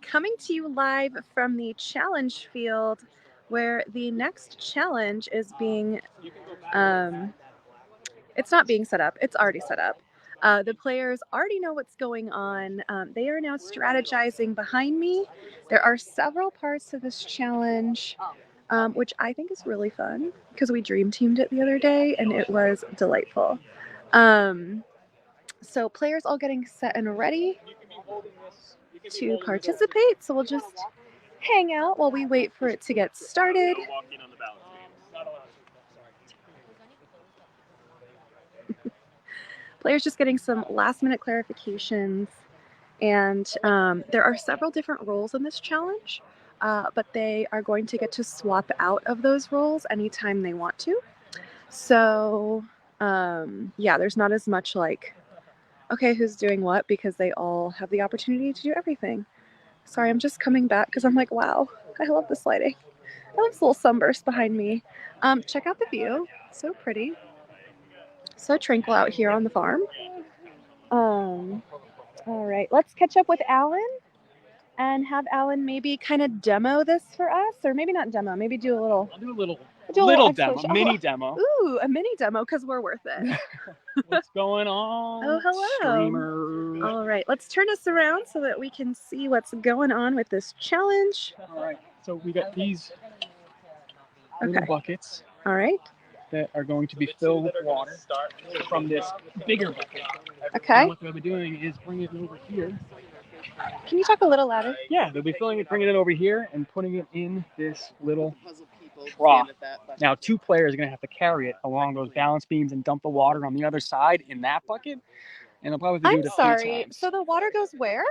Coming to you live from the challenge field, where the next challenge is being, it's not being set up, it's already set up. The players already know what's going on. They are now strategizing behind me. There are several parts to this challenge, which I think is really fun because we dream teamed it the other day and it was delightful. So players all getting set and ready to participate. So we'll just hang out while we wait for it to get started. Players just getting some last minute clarifications. And there are several different roles in this challenge, but they are going to get to swap out of those roles anytime they want to. So yeah, there's not as much like, okay, who's doing what, because they all have the opportunity to do everything. Sorry, I'm just coming back because I'm like, wow, I love this lighting. I love this little sunburst behind me. Check out the view. So pretty. So tranquil out here on the farm. All right, let's catch up with Alan and have Alan maybe kind of demo this for us, or maybe not demo, maybe do a little. I'll do a little demo, mini demo. Ooh, a mini demo because we're worth it. What's going on? Oh, hello. Streamer. All right, let's turn us around so that we can see what's going on with this challenge. All right, so we got these little buckets. All right. That are going to be filled with water from this bigger bucket. Okay. And what they'll be doing is bringing it over here. Can you talk a little louder? Yeah, they'll be filling it, bringing it over here, and putting it in this little trough. Now, 2 players are going to have to carry it along those balance beams and dump the water on the other side in that bucket. And they'll probably do it a few times. So the water goes where?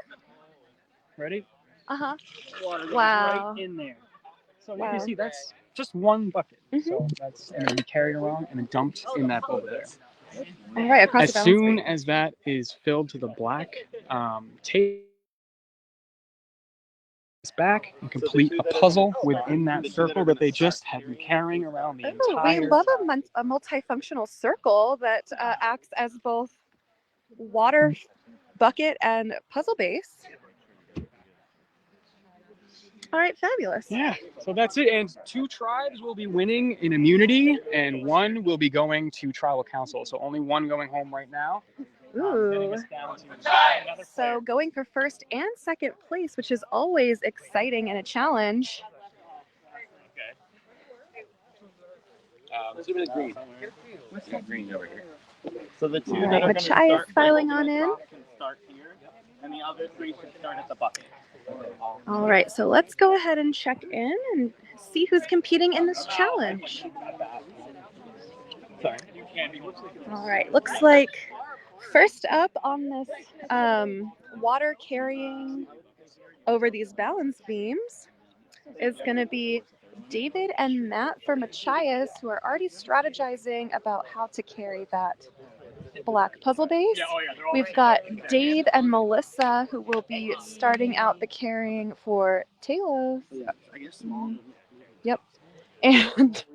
Ready? Uh-huh. Water goes right in there. So you can see that's just one bucket. So that's and then be carried around and then dumped in that bowl there. All right, across as soon as that is filled to the black, take this back and complete a puzzle within that circle that they just have been carrying around the entire. We love a multifunctional circle that acts as both water bucket and puzzle base. All right, fabulous. Yeah, so that's it. And 2 tribes will be winning in immunity, and 1 will be going to tribal council. So only 1 going home right now. Ooh. So going for first and second place, which is always exciting and a challenge. Let's do the green. What's that green over here? So the 2 that are Machai is filing on in. Can start here, and the other 3 should start at the bucket. All right, so let's go ahead and check in and see who's competing in this challenge. All right, looks like first up on this water carrying over these balance beams is going to be David and Matt from Machias, who are already strategizing about how to carry that black puzzle base. We've got Dave and Melissa, who will be starting out the carrying for Talos. Yep. And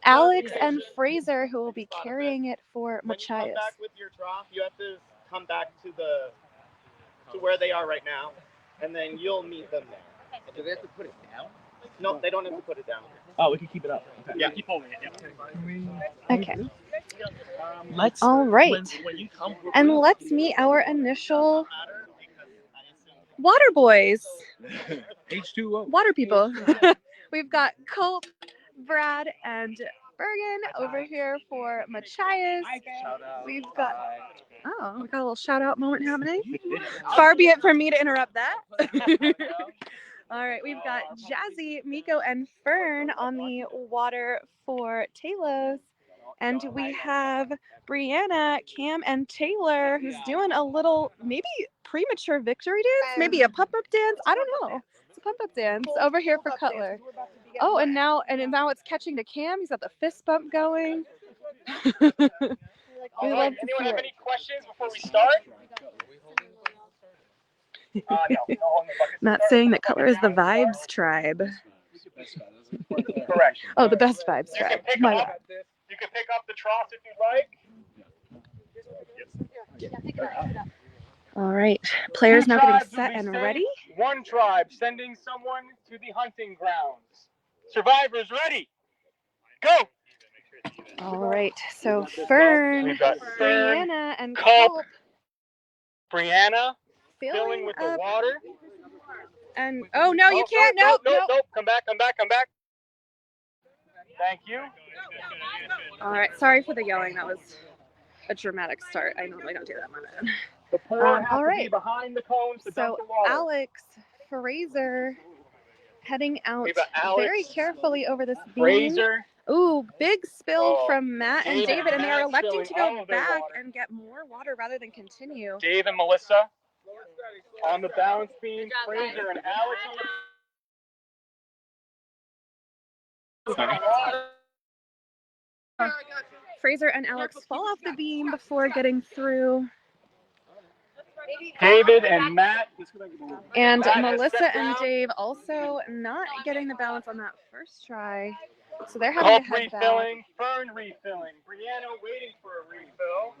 Alex and Fraser, who will be carrying it for Machias. When you come back with your trough, you have to come back to where they are right now, and then you'll meet them there. Do they have to put it down? No, they don't have to put it down. Oh, we can keep it up. Okay. Yeah, keep holding it. Yeah. Okay. All right. And let's meet our initial water boys. H2O. Water people. We've got Cope, Brad, and Bergen over here for Machias. We've got we got a little shout out moment happening. Far be it from me to interrupt that. All right, we've got Jazzy, Miko, and Fern on the water for Talos. And we have Brianna, Cam, and Taylor, who's doing a little maybe premature victory dance, maybe a pump-up dance. I don't know. It's a pump-up dance over here for Cutler. Oh, and now it's catching to Cam. He's got the fist bump going. Anyone have any questions before we start? Not saying that Cutler is the Vibes tribe. Correct. Oh, the best Vibes tribe. You can pick up the trough if you'd like. All right, players Two now getting tribes will set be and sent. ready. One tribe sending someone to the hunting grounds. Survivors ready. Go. All right, so Fern, We've got Fern, Brianna, and Culp, Culp Brianna filling filling with the up. water. And oh no, you can't. Nope. Nope. Come back. Thank you. All right, sorry for the yelling. That was a dramatic start. I normally don't do that, my bad. The pour has all to right. be behind the cones to So dump the water. Alex Fraser heading out We've got Alex, very carefully over this beam. Fraser. Ooh, big spill Oh, from Matt and Dave and David, and they are Matt electing filling to all go of their back water. and get more water rather than continue. Dave and Melissa on the balance beam. Fraser and Alex on the Fraser and Alex fall off the beam before getting through. David and Matt. And Matt has Melissa stepped and down. Dave also not getting the balance on that first try. So they're having Culp to head back. refilling, Fern refilling, Brianna waiting for a refill.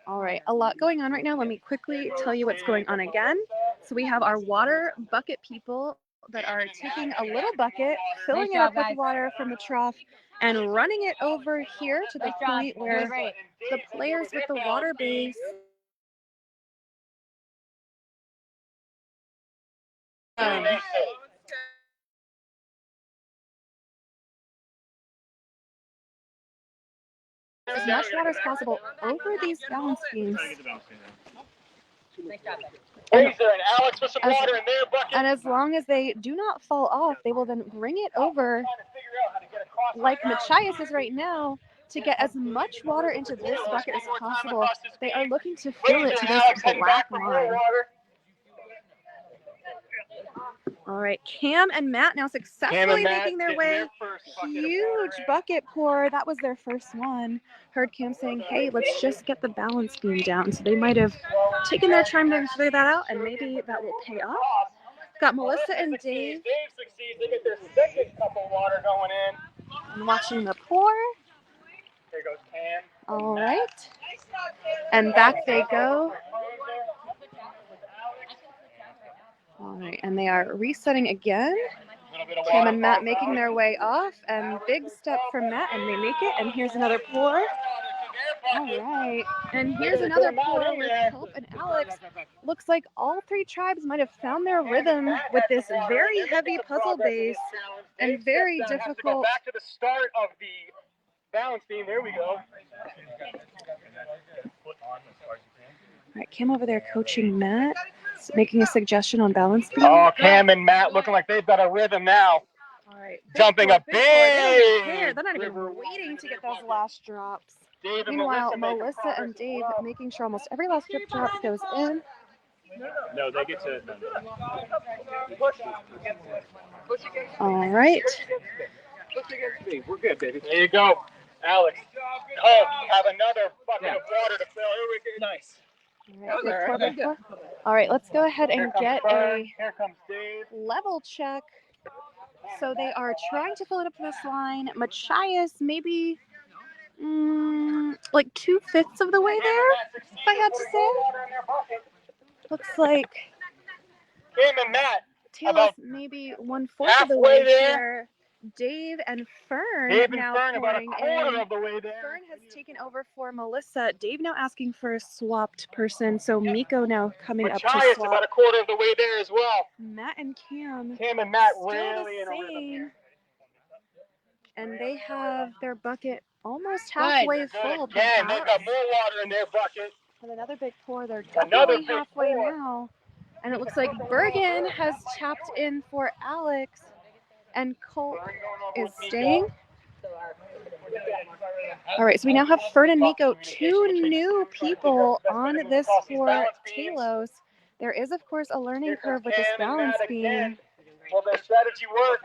All right, a lot going on right now. Let me quickly tell you what's going on again. So we have our water bucket people that are taking a little bucket, filling it up with water from the trough, and running it over here to the point where the players with the water base as much water as possible over these balance beams. Fraser and Alex with some water in their bucket. And as long as they do not fall off, they will then bring it over like Machias is right now to get as much water into this bucket as possible. They are looking to fill it to this black line. All right, Cam and Matt now successfully making their way. Huge bucket pour. That was their first one. Heard Cam saying, hey, let's just get the balance beam down. So they might have taken their time to figure that out, and maybe that will pay off. Got Melissa and Dave. Dave succeeds. They get their second cup of water going in. I'm watching the pour. There goes Cam. All right. And back they go. All right, and they are resetting again. Cam and Matt making their way off, and big step from Matt, and they make it. And here's another pour. All right, and here's another pour with Culp and Alex. Looks like all three tribes might have found their rhythm with this very heavy puzzle base and very difficult. Back to the start of the balance beam. There we go. All right, Cam over there coaching Matt, making a suggestion on balance beam. Oh, Cam and Matt looking like they've got a rhythm now. All right, Jumping a big. They're not even waiting to get those last drops. Dave and Meanwhile, Melissa and Dave making sure almost every last drop goes in. No, they get to. All right. We're good, baby. There you go, Alex. Oh, have another bucket of water to fill. Here we go. Nice. All right, let's go ahead and get a Here comes Dave. level check. So they are trying to fill it up to this line. Machias maybe like 2/5 of the way there, if I had to say. Looks like Cam and Matt. Taylor's maybe 1/4 of the way here. Dave and Fern now about a pouring quarter in. of the way there. Fern has taken over for Melissa. Dave now asking for a swapped person. So Miko now coming up to Machias swap. about a quarter of the way there as well. Matt and Cam. Cam and Matt Still really the in a rhythm same. here. And they have their bucket almost halfway full. Again, they've got more water in their bucket. And another big pour. They're Another definitely big halfway pour. now. And it looks like Bergen has tapped in for Alex. And Culp is staying. All right, so we now have Fern and Miko, two new people on this for Talos. There is, of course, a learning curve with this balance beam. Will their strategy work?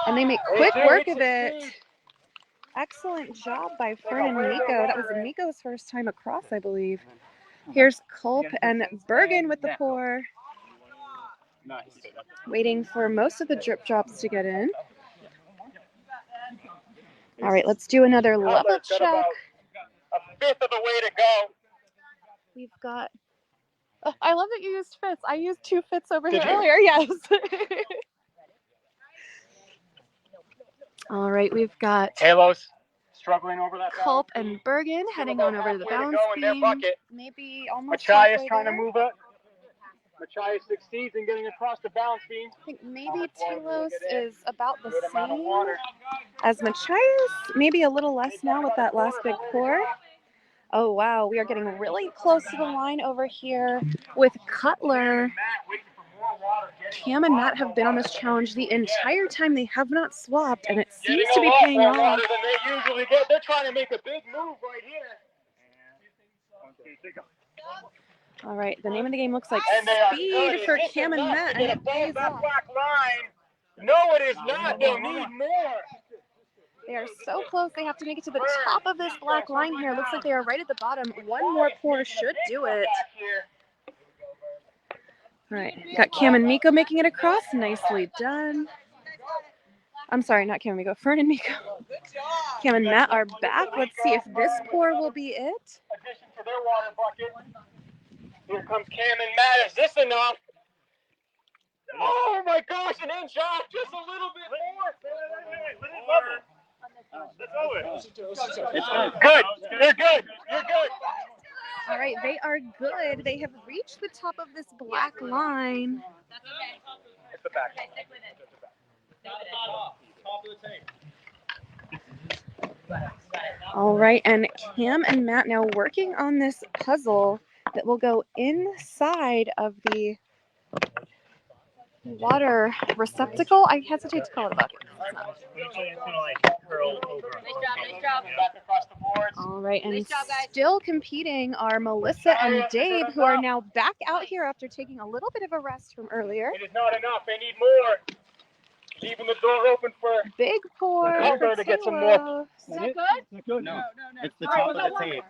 And they make quick work of it. Excellent job by Fern and Miko. That was Miko's first time across, I believe. Here's Culp and Bergen with the pour. Waiting for most of the drip drops to get in. All right, let's do another level check. A fifth of the way to go. We've got. Oh, I love that you used fits. I used 2 fits over Did here you? earlier. Yes. All right, we've got Talos struggling over that. Culp and Bergen heading on over to the balance beam. Maybe almost Machias halfway trying to there. move it. Machias succeeds in getting across the balance beam. I think maybe Talos is about the Good amount of same water. as Machias. Maybe a little less now with that last big pour. Oh, wow. We are getting really close to the line over here with Cutler. Cam and Matt have been on this challenge the entire time. They have not swapped, and it seems to be paying more off. water than they usually get. They're trying to make a big move right here. All right, the name of the game looks like And they are speed good. for It's Cam and enough Matt, to and get it pays above that off. black line. No, it is not. They'll need more. They are so close. They have to make it to the top of this black line here. Looks like they are right at the bottom. One more pour should do it. All right, got Cam and Miko making it across. Nicely done. I'm sorry, not Cam and Miko. Fern and Miko. Cam and Matt are back. Let's see if this pour will be it. Addition to their water bucket. Here comes Cam and Matt. Is this enough? Oh my gosh, an inch off, just a little bit more. Good. You're good. You're good. All right, they are good. They have reached the top of this black line. It's the back. All right, and Cam and Matt now working on this puzzle that will go inside of the water receptacle. I hesitate to call it a bucket. It's not. Nice job. Back across the boards. All right, and still competing are Melissa and Dave, who are now back out here after taking a little bit of a rest from earlier. It is not enough. They need more. Leaving the door open for Big pour Cutler for to get some more. Is that good? No. It's the top of the tape.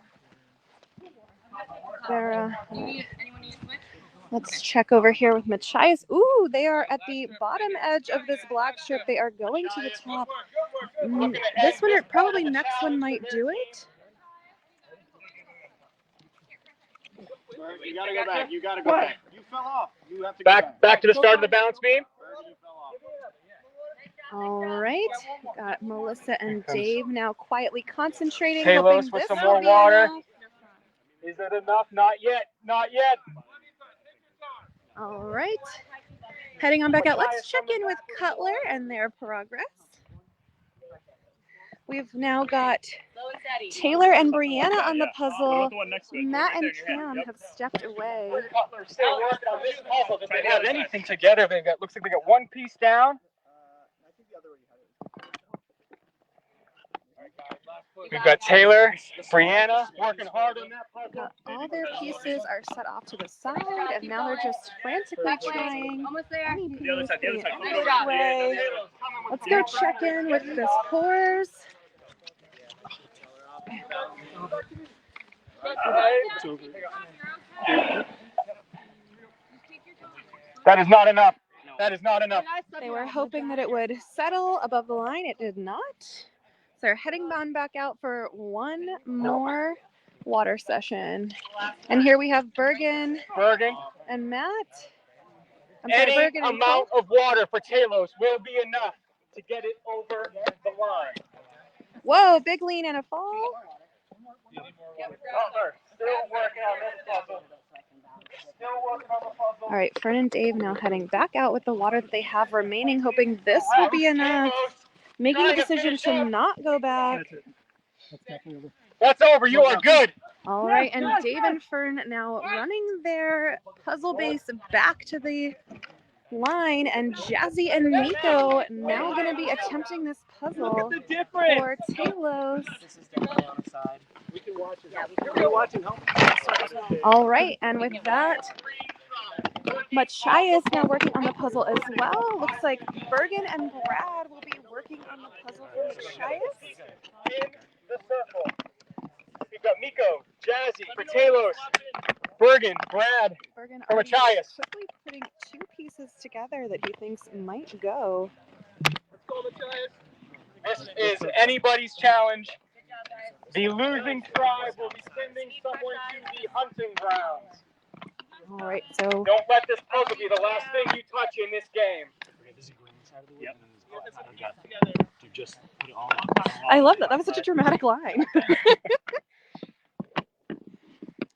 Let's check over here with Machias. Ooh, they are at the bottom edge of this black strip. They are going to the top. This one, or probably next one, might do it. You gotta go back. You gotta go back. You fell off. You have to go Back to the start of the balance beam. All right, got Melissa and Dave now quietly concentrating. Talos hoping with this some will more be water. enough. Is it enough? Not yet. Not yet. All right, heading on back out. Let's check in with Cutler and their progress. We've now got Taylor and Brianna on the puzzle. Matt and Cam have stepped away. Cutler's still working on this puzzle. If they have anything together, they got, looks like they got one piece down. We've got Taylor, Brianna working hard on that puzzle. All their pieces are set off to the side, and now they're just frantically trying any piece any way. Let's go check in with this pours. That is not enough. That is not enough. They were hoping that it would settle above the line. It did not. So they're heading on back out for one more water session. And here we have Bergen and Matt. I'm sorry, Any Bergen and amount Cole. of water for Talos will be enough to get it over the line. Whoa, big lean and a fall. Cutler, still working on this puzzle. Still working on the puzzle. All right, Fern and Dave now heading back out with the water that they have remaining, hoping this will be enough. Making the decision to not go back. That's over. You are good. All right, and Dave and Fern now running their puzzle base back to the line, and Jazzy and Miko now going to be attempting this puzzle for Talos. All right, and with that, Machias now working on the puzzle as well. Looks like Bergen and Brad will be working on the puzzle for Machias. In the circle. We've got Miko, Jazzy, for Talos, Bergen, Brad, Bergen for already Machias. quickly putting 2 pieces together that he thinks might go. This is anybody's challenge The losing tribe will be sending someone to the hunting grounds. All right, so Don't let this puzzle be the last thing you touch in this game. Yep. Just put it all I love that. That was such a dramatic line.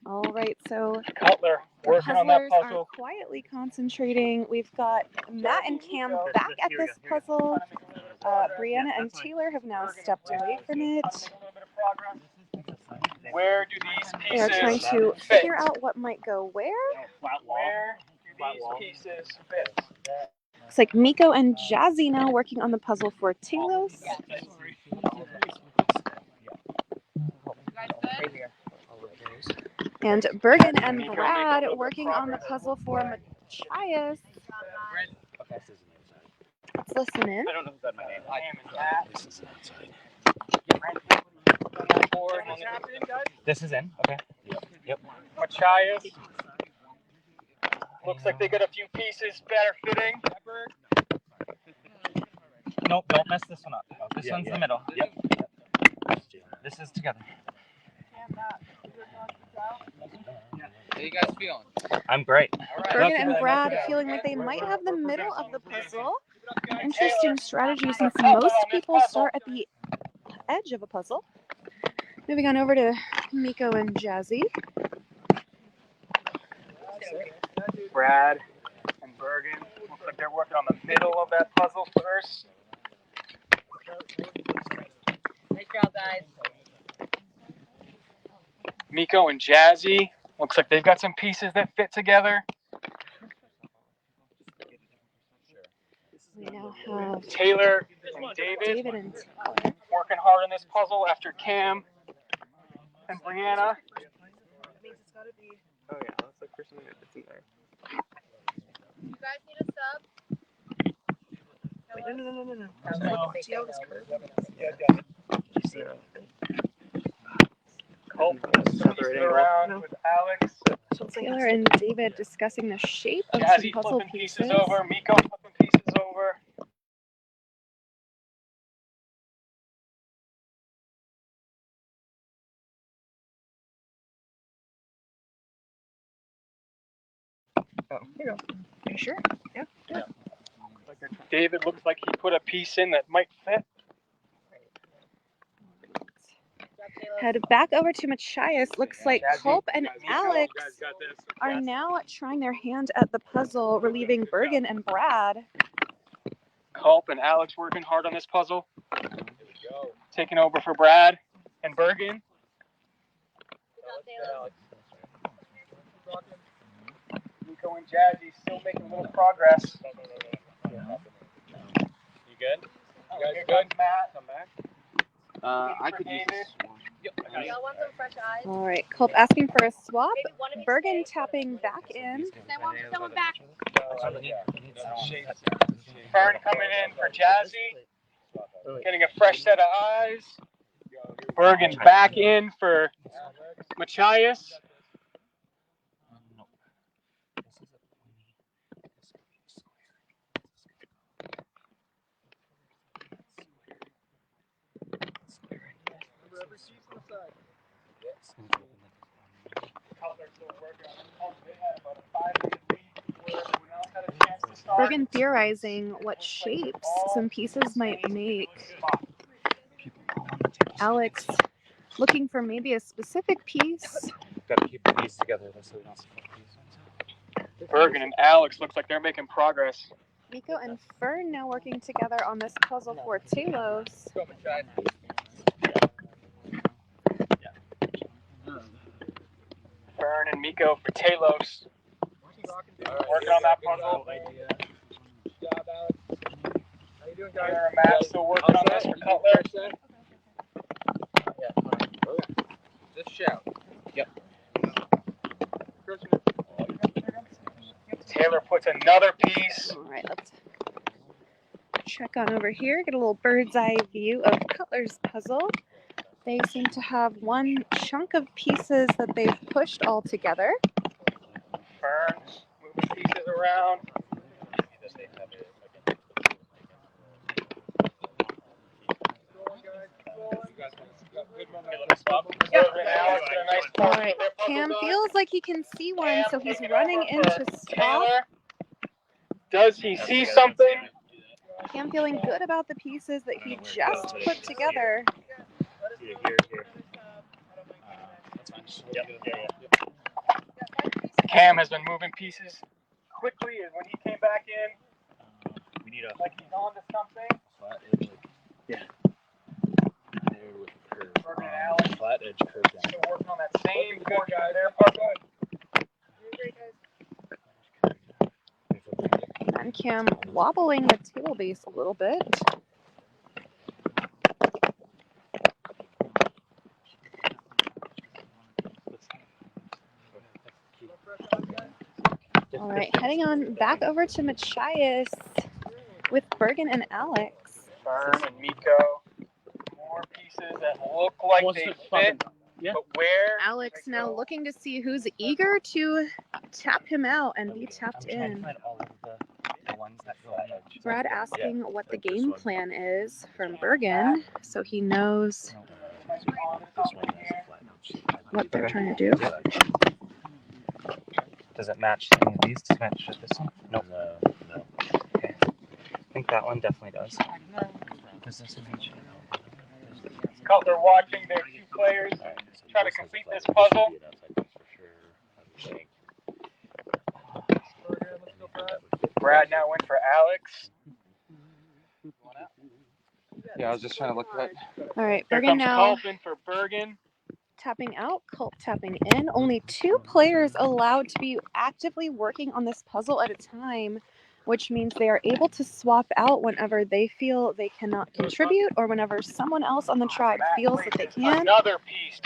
All right, so Cutler the working on that puzzlers are puzzle. quietly concentrating. We've got Matt and Cam back at this puzzle. Brianna and Taylor have now stepped away from it. Where do these They are pieces trying to fit? figure out what might go where. flat wall. Where do these pieces fit? Looks like Miko and Jazzy now working on the puzzle for Talos. And Bergen and Brad working on the puzzle for Machias. Let's listen in. I don't know who said my name. This is outside. This is in. Okay. Yep. Machias. Looks like they got a few pieces better fitting. Nope, don't mess this one up. This Yeah, one's yeah. the middle. Yep. This is together. How you guys feeling? I'm great. Bergen and Brad feeling like they might have the middle of the puzzle. Interesting strategy since most people start at the edge of a puzzle. Moving on over to Miko and Jazzy. Brad and Bergen. Looks like they're working on the middle of that puzzle first. Nice job, guys. Miko and Jazzy. Looks like they've got some pieces that fit together. We now have Taylor and David David and Taylor. working hard on this puzzle after Cam and Brianna. Oh yeah, that's like Christian. It's in there. You guys need a sub? Wait, no. Pieces around with Alex. Taylor and David discussing the shape of some Jazzy puzzle flipping pieces. pieces over. Miko flipping pieces over. Oh, here you go. Are you sure? Yeah. David looks like he put a piece in that might fit. Head back over to Machias. Looks like Jazzy, Culp and Miko, Alex you guys got this. are now trying their hand at the puzzle, relieving Bergen and Brad. Culp and Alex working hard on this puzzle. Taking over for Brad and Bergen. Miko and Jazzy still making a little progress. You good? You guys good? Matt, come back. I could use this one. Y'all want some fresh eyes? All right, Culp asking for a swap. Maybe one of you Bergen stay. tapping back in. I want someone back. Fern coming in for Jazzy. Getting a fresh set of eyes. Bergen back in for Machias. Bergen theorizing what shapes some pieces might make. Alex looking for maybe a specific piece. Got to keep the piece together so we don't split pieces. Bergen and Alex looks like they're making progress. Miko and Fern now working together on this puzzle for Talos. Fern and Miko for Talos. Working on that puzzle. Taylor and Matt still working on this for Cutler. Just shout. Taylor puts another piece. All right, let's check on over here, get a little bird's eye view of Cutler's puzzle. They seem to have one chunk of pieces that they've pushed all together. Fern moving pieces around. All right. Cam feels like he can see one, so he's running in to swap. Does he see something? Cam feeling good about the pieces that he just put together. Cam has been moving pieces quickly, and when he came back in, We need a like he's on to something. flat edge, like Yeah. there with a curve. Flat edge curve down. Still working on that same portion there, Parker. And Cam wobbling the table base a little bit. All right, heading on back over to Machias with Bergen and Alex. Fern and Miko. More pieces that look like they fit, Yeah. but where? Alex now looking to see who's eager to tap him out and be tapped I'm trying to in. find all of the ones that go on edge. Brad asking what the game plan is from Bergen, so he knows This one has a flat edge. what they're trying to do. Does it match any of these? Does it match this one? Nope. No. Okay. I think that one definitely does. Does this one match? Cutler watching their two players try to complete this puzzle. Brad now went for Alex. Yeah, I was just trying to look at. All right, Here Bergen comes now Culpin for Bergen. tapping out, Culp tapping in. Only 2 players allowed to be actively working on this puzzle at a time, which means they are able to swap out whenever they feel they cannot contribute or whenever someone else on the tribe feels that they can. Another piece.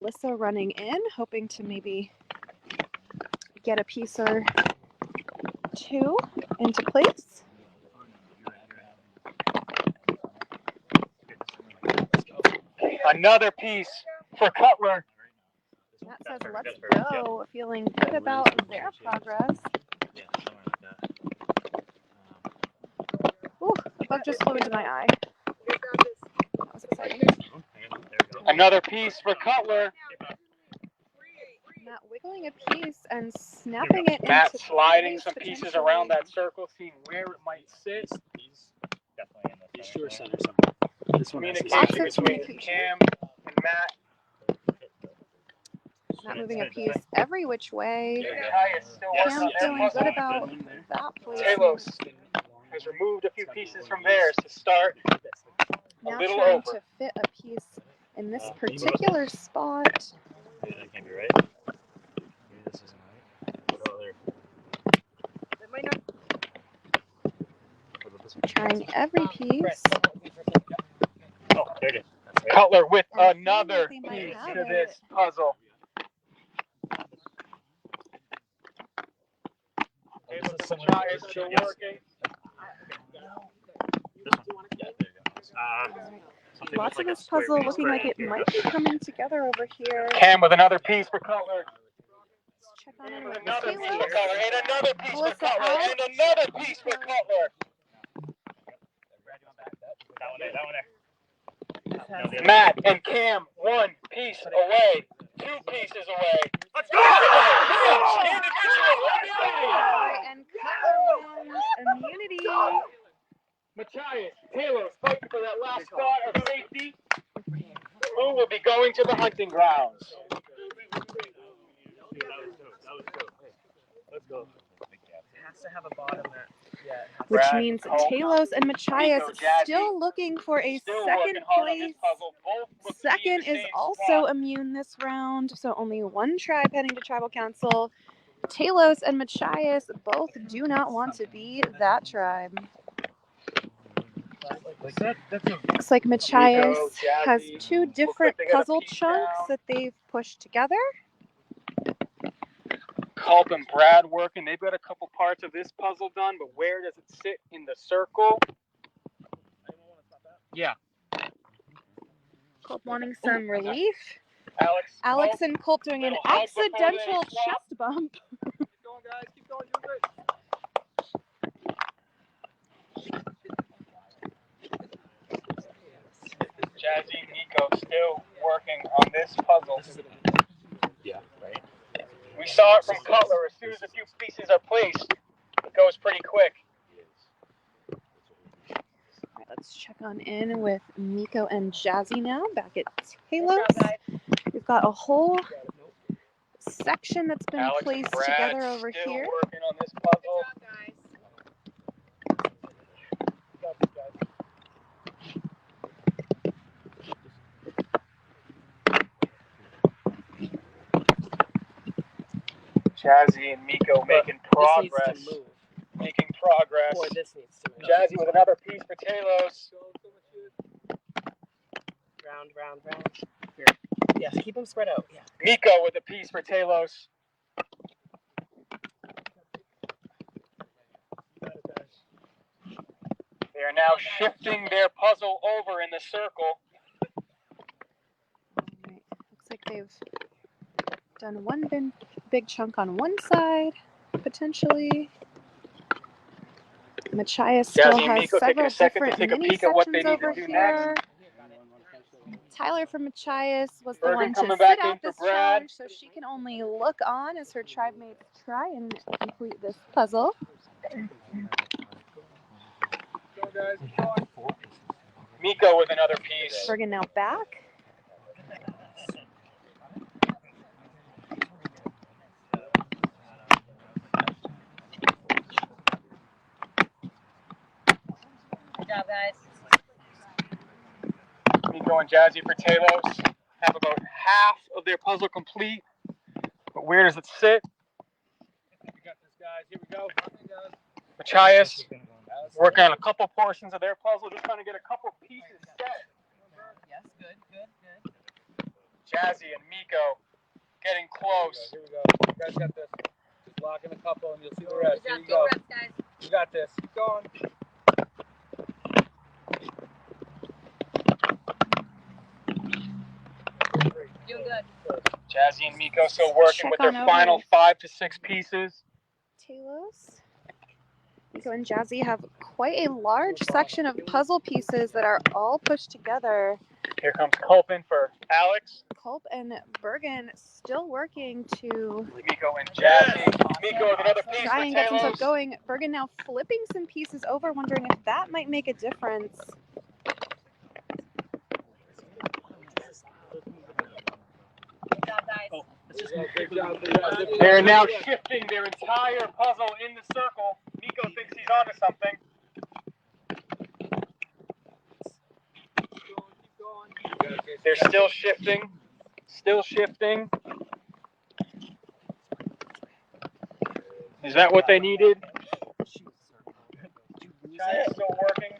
Alyssa running in, hoping to maybe get a piece or 2 into place. Another piece for Cutler. That says let's go, feeling good about their progress. Yeah, somewhere like that. Ooh, a bug just flew into my eye. That was exciting. Another piece for Cutler. Matt wiggling a piece and snapping it Matt into sliding place some pieces potentially. around that circle, seeing where it might sit. He's definitely in the He's sure center. center somewhere. This one has his Lots Communication of between communication. Cam and Matt. Not moving a piece every which way. Machias still working Cam on their feeling good puzzle. about that place. Talos has removed a few pieces from theirs to start a Now little trying over. to fit a piece in this particular spot. Maybe that can't be right. Maybe this isn't right. Oh, there. What about this one? Trying every piece. Oh, there it is. That's right. Cutler with And another feeling like they piece might have to it. this puzzle. Talos and Machias still working. This one. Yeah, there you go. Something Lots with of like a this square- puzzle like a looking square like it here. might be coming together over here. Cam with another piece for Cutler. Let's check on in With with another piece for Taylor. Cutler. And another piece for Melissa Cutler. out. And another piece for Cutler. That one there. That one there. No, the other Matt and Cam, 1 piece away. 2 pieces away. Let's go! Alright, and Cutler wins immunity. Machias, Talos fighting for that last spot of safety. Who will be going to the hunting grounds? Let's go. It has to have a bottom that. Yeah. Which Brad, means Cole, Talos and Machias Nico, Jazzy, still looking for a Still second working hard on place. this puzzle. Both look to be in Second the is same also spot. immune this round, so only 1 tribe heading to tribal council. Talos and Machias both do not want to be that tribe. Looks like Machias Nico, has Jazzy, 2 like different they got a puzzle piece chunks down. that they've pushed together. Culp and Brad working. They've got a couple parts of this puzzle done, but where does it sit in the circle? Yeah. Culp wanting some relief. Alex. Alex and Culp doing an Little hug before they accidental swap. chest bump. Keep going, guys. Keep going. You're good. Jazzy and Nico still working on this puzzle. Yeah, right. We saw it from Cutler. As soon as a few pieces are placed, it goes pretty quick. All right, let's check on in with Miko and Jazzy now, back at Talos. We've got a whole section that's been Alex and placed Brad together over still here. working on this puzzle. Jazzy and Miko making progress. This needs to move. Making progress. Boy, this needs to move. Jazzy with another piece for Talos. Round, round, round. Here. Yes, keep them spread out. Yeah. Miko with a piece for Talos. They are now shifting their puzzle over in the circle. All right, looks like they've done one big chunk on one side, potentially. Machias still Jazzy and has Miko taking several a second to different take a mini peek at what sections they need to over do here. next. Tyler from Machias was the Bergen one to coming sit back in out for this Brad. challenge, so she can only look on as her tribe mates try and complete this puzzle. Miko with another piece. Bergen now back. Good job, guys. Miko and Jazzy for Talos have about half of their puzzle complete. But where does it sit? We got this, guys. Here we go. Machias working on a couple portions of their puzzle, just trying to get a couple pieces set. Yes, good, good, good. Jazzy and Miko getting close. Here we go. You guys got this. Just lock in a couple and you'll see the rest. Good Here job, you go. reps, guys. You got this. Keep going. Doing good. Jazzy and Miko still working Check with their on over final with 5 to 6 pieces. Talos. Miko and Jazzy have quite a large section of puzzle pieces that are all pushed together. Here comes Culpin for Alex. Culp and Bergen still working to Miko and Jazzy. Miko with another piece try for and get some stuff Talos. going. Bergen now flipping some pieces over, wondering if that might make a difference. Good job, guys. Good job. They're now shifting their entire puzzle in the circle. Miko thinks he's onto something. They're still shifting. Still shifting. Is that what they needed? China's still working.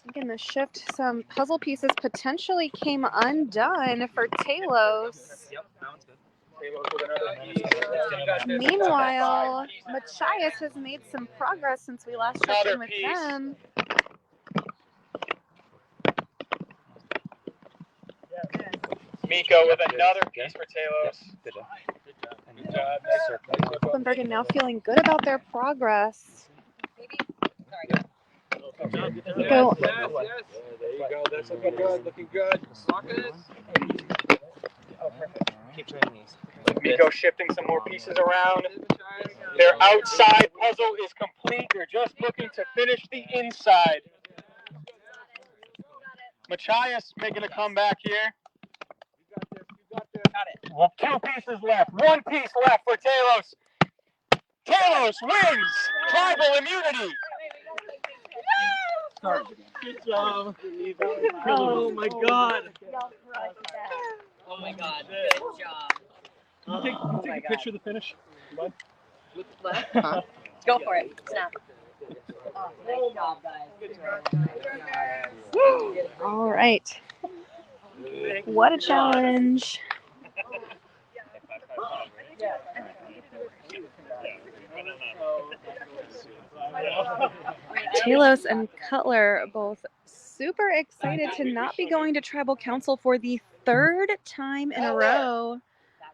Thinking the shift, some puzzle pieces potentially came undone for Talos. Yep, that one's good. Meanwhile, Machias has made some progress since we last checked in with them. Miko with another piece for Talos. Good job. Good job. Kullenbergen now feeling good about their progress. Maybe. Sorry. Go. Yes, yes. There you go. That's looking good. Looking good. Lock it. Oh, perfect. Keep trying these. Miko shifting some more pieces around. Their outside puzzle is complete. They're just looking to finish the inside. Machias making a comeback here. Well, 2 pieces left. 1 piece left for Talos. Talos wins tribal immunity. Good job. Oh my God. Oh my God. Good job. Take a picture of the finish. With what? Huh? Go for it. Snap. Oh, nice job, guys. All right. What a challenge. Talos and Cutler both super excited to not be going to tribal council for the 3rd time in a row.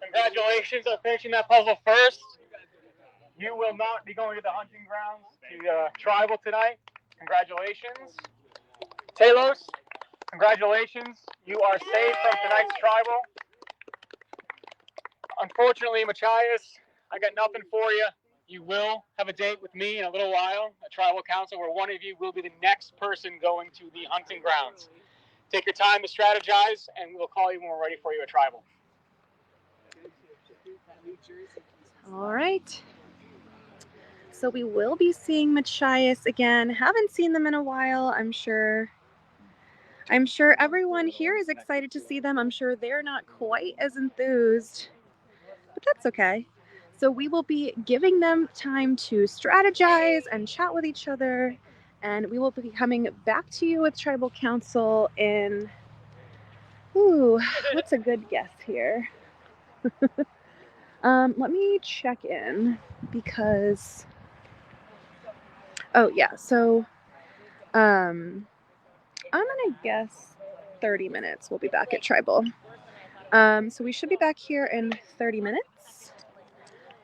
Congratulations on finishing that puzzle first. You will not be going to the hunting grounds to tribal tonight. Congratulations. Talos, Congratulations, you are safe from tonight's tribal. Unfortunately, Machias, I got nothing for you. You will have a date with me in a little while, a tribal council, where one of you will be the next person going to the hunting grounds. Take your time to strategize, and we'll call you when we're ready for you at tribal. All right. So we will be seeing Machias again. Haven't seen them in a while. I'm sure everyone here is excited to see them. I'm sure they're not quite as enthused, but that's okay. So we will be giving them time to strategize and chat with each other, and we will be coming back to you with tribal council in, what's a good guess here? Let me check in because, oh yeah, so I'm gonna guess 30 minutes we'll be back at tribal. So we should be back here in 30 minutes.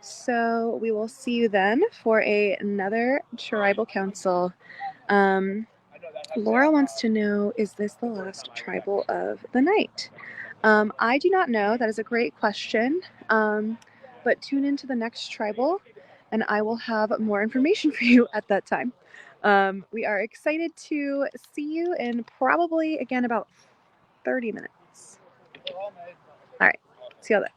So we will see you then for another tribal council. Laura wants to know, is this the last tribal of the night? I do not know. That is a great question. But tune into the next tribal and I will have more information for you at that time. We are excited to see you in probably, again, about 30 minutes. All right. See you all then.